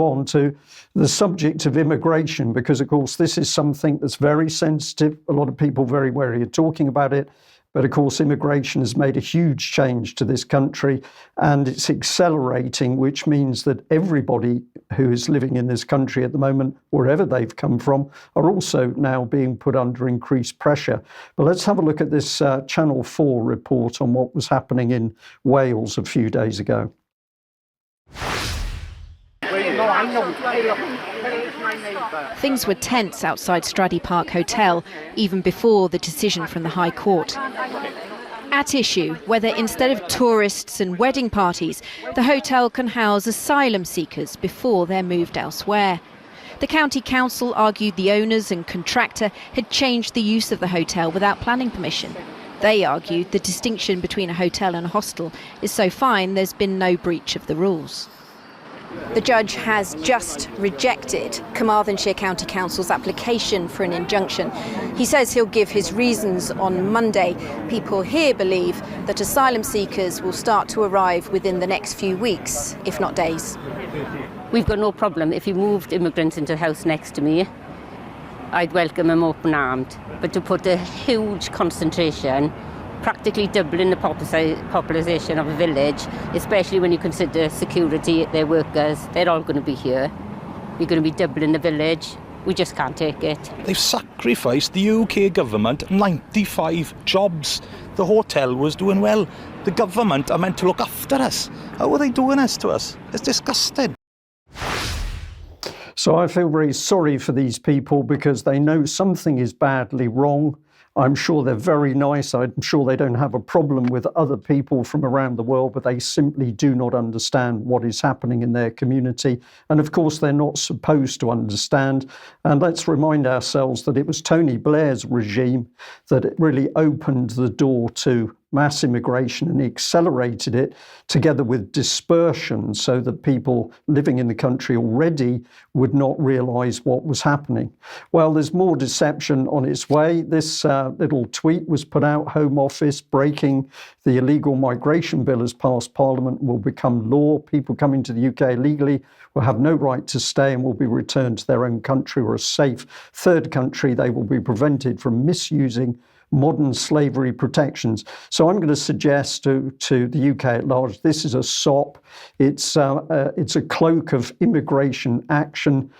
On to the subject of immigration, because of course this is something that's very sensitive. A lot of people very wary of talking about it, but of course immigration has made a huge change to this country and it's accelerating, which means that everybody who is living in this country at the moment, wherever they've come from, are also now being put under increased pressure. But let's have a look at this Channel 4 report on what was happening in Wales a few days ago. Things were tense outside Stradey Park Hotel, even before the decision from the High Court. At issue, whether instead of tourists and wedding parties, the hotel can house asylum seekers before they're moved elsewhere. The county council argued the owners and contractor had changed the use of the hotel without planning permission. They argued the distinction between a hotel and a hostel is so fine there's been no breach of the rules. The judge has just rejected Carmarthenshire County Council's application for an injunction. He says he'll give his reasons on Monday. People here believe that asylum seekers will start to arrive within the next few weeks, if not days. We've got no problem. If you moved immigrants into the house next to me, I'd welcome them open-armed. But to put a huge concentration, practically doubling the population of a village, especially when you consider security, their workers, they're all going to be here. You're going to be doubling the village. We just can't take it. They've sacrificed the UK government 95 jobs. The hotel was doing well. The government are meant to look after us. How are they doing this to us? It's disgusting. So I feel very sorry for these people because they know something is badly wrong. I'm sure they're very nice. I'm sure they don't have a problem with other people from around the world, but they simply do not understand what is happening in their community. And of course, they're not supposed to understand. And let's remind ourselves that it was Tony Blair's regime that really opened the door to mass immigration and accelerated it together with dispersion so that people living in the country already would not realise what was happening. Well, there's more deception on its way. This little tweet was put out, Home Office breaking the illegal migration bill has passed Parliament and will become law. People coming to the UK illegally will have no right to stay and will be returned to their own country or a safe third country. They will be prevented from misusing modern slavery protections. So I'm going to suggest to the UK at large, this is a SOP. It's a cloak of immigration action.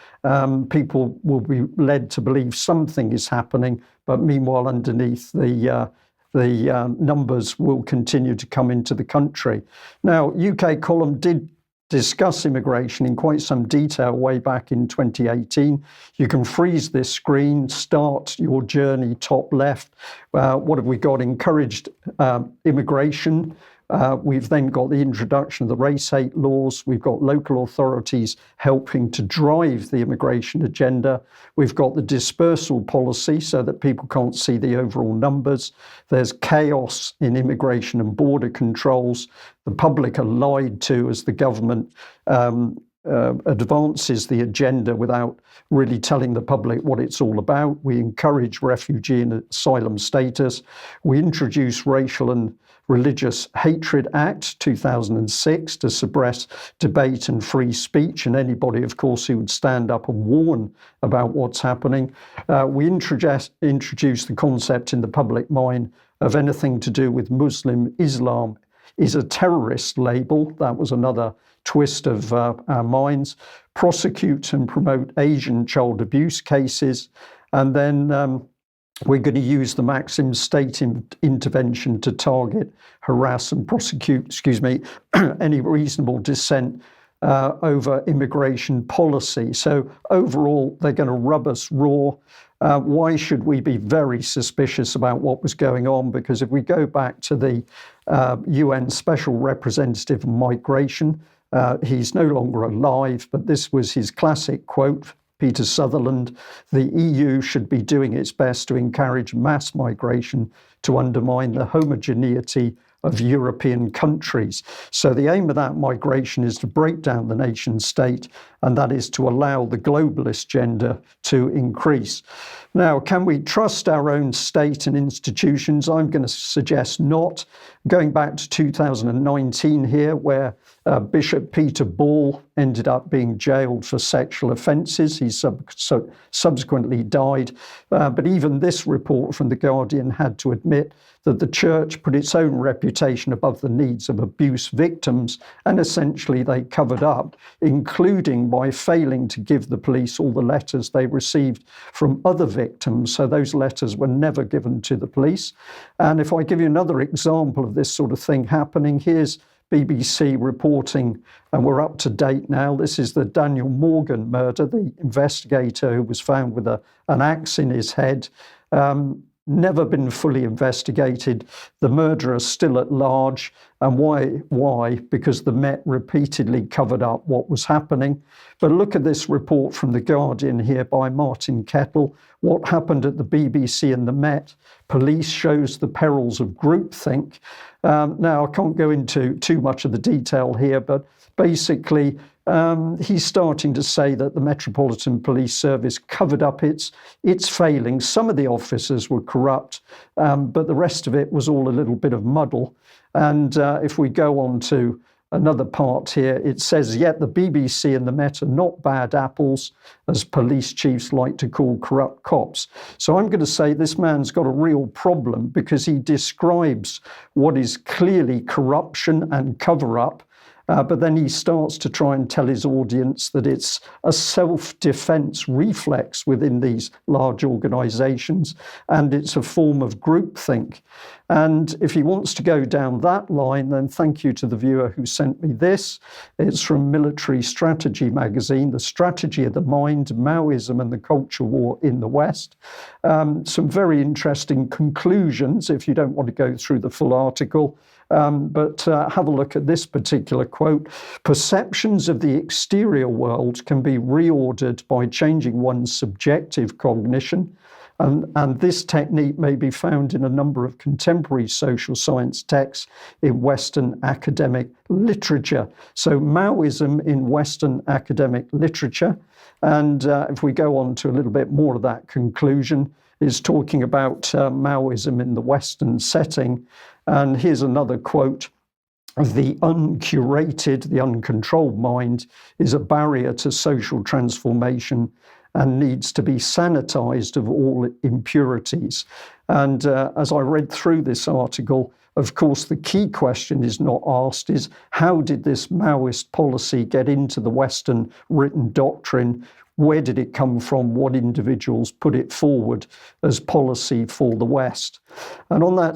People will be led to believe something is happening, but meanwhile, underneath the numbers will continue to come into the country. Now, UK Column did discuss immigration in quite some detail way back in 2018. You can freeze this screen, start your journey top left. What have we got? Encouraged immigration. We've then got the introduction of the race hate laws. We've got local authorities helping to drive the immigration agenda. We've got the dispersal policy so that people can't see the overall numbers. There's chaos in immigration and border controls. The public are lied to as the government advances the agenda without really telling the public what it's all about. We encourage refugee and asylum status. We introduce Racial and Religious Hatred Act 2006 to suppress debate and free speech, and anybody, of course, who would stand up and warn about what's happening. We introduce the concept in the public mind of anything to do with Muslim Islam is a terrorist label. That was another twist of our minds. Prosecute and promote Asian child abuse cases. And then we're going to use the maxim state intervention to target, harass and prosecute, any reasonable dissent over immigration policy. So overall, they're going to rub us raw. Why should we be very suspicious about what was going on? Because if we go back to the UN Special Representative on Migration, he's no longer alive, but this was his classic quote, Peter Sutherland: the EU should be doing its best to encourage mass migration to undermine the homogeneity of European countries. So the aim of that migration is to break down the nation state and that is to allow the globalist agenda to increase. Now, can we trust our own state and institutions? I'm going to suggest not. Going back to 2019 here, where Bishop Peter Ball ended up being jailed for sexual offences. He subsequently died. But even this report from The Guardian had to admit that the church put its own reputation above the needs of abuse victims, and essentially they covered up, including by failing to give the police all the letters they received from other victims. So those letters were never given to the police. And if I give you another example of this sort of thing happening, here's BBC reporting, and we're up to date now. This is the Daniel Morgan murder, the investigator who was found with an axe in his head. Never been fully investigated. The murderer still at large. And why? Because the Met repeatedly covered up what was happening. But look at this report from The Guardian here by Martin Kettle. What happened at the BBC and the Met? Police shows the perils of groupthink. Now, I can't go into too much of the detail here, but basically, he's starting to say that the Metropolitan Police Service covered up its failings. Some of the officers were corrupt, but the rest of it was all a little bit of muddle. And if we go on to another part here, it says, yet the BBC and the Met are not bad apples, as police chiefs like to call corrupt cops. So I'm going to say this man's got a real problem, because he describes what is clearly corruption and cover-up, but then he starts to try and tell his audience that it's a self-defense reflex within these large organizations, and it's a form of groupthink. And if he wants to go down that line, then thank you to the viewer who sent me this. It's from Military Strategy magazine, The Strategy of the Mind, Maoism and the Culture War in the West. Some very interesting conclusions, if you don't want to go through the full article. But have a look at this particular quote. Perceptions of the exterior world can be reordered by changing one's subjective cognition. And this technique may be found in a number of contemporary social science texts in Western academic literature. So Maoism in Western academic literature. And if we go on to a little bit more of that conclusion, is talking about Maoism in the Western setting. And here's another quote. The uncurated, the uncontrolled mind is a barrier to social transformation and needs to be sanitized of all impurities. And as I read through this article, of course, the key question is not asked is, how did this Maoist policy get into the Western written doctrine? Where did it come from? What individuals put it forward as policy for the West? And on that